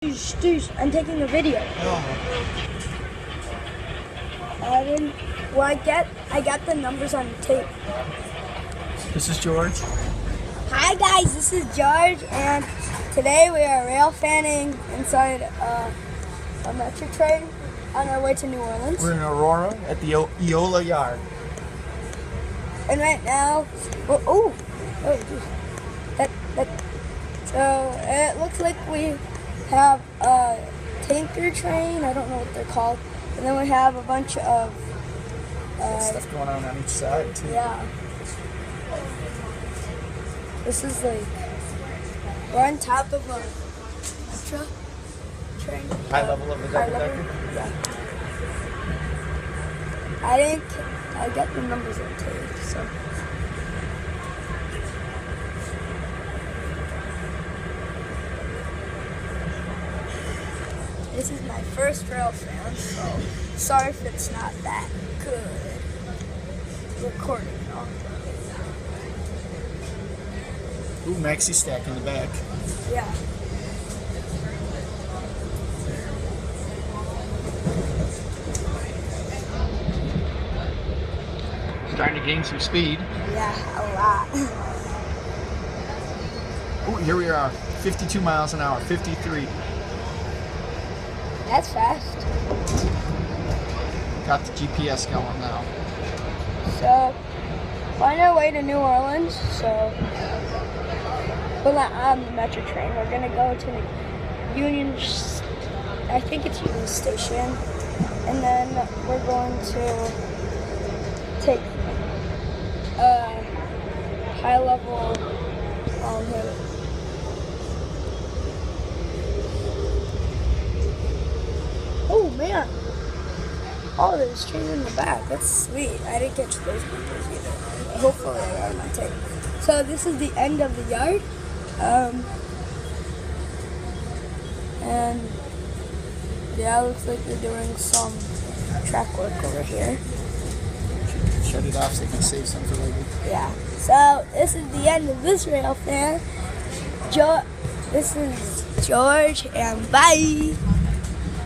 I'm taking a video. I got the numbers on tape. This is George. Hi guys, this is George, and today we are rail fanning inside a metro train on our way to New Orleans. We're in Aurora at the Eola Yard. And right now, so it looks like we have a tanker train. I don't know what they're called. And then we have a bunch of stuff going on each side too. Yeah. This is like, we're on top of a metro train. High level of the double-decker? Yeah. I think I got the numbers on tape, so. This is my first rail fan, so sorry if it's not that good recording. Ooh, maxi stack in the back. Yeah. Starting to gain some speed. Yeah, a lot. Oh, here we are, 52 miles an hour, 53. That's fast. Got the GPS going now. So, we're on our way to New Orleans, so we're not on the metro train. We're gonna go to the Union, I think it's Union Station, and then we're going to take a high-level Oh man! Oh, there's train in the back. That's sweet. I didn't catch those numbers either. Hopefully I got them on tape. So this is the end of the yard. And yeah, looks like they're doing some track work over here. Shut it off so you can save some for later. Yeah. So this is the end of this rail fan. This is George, and bye.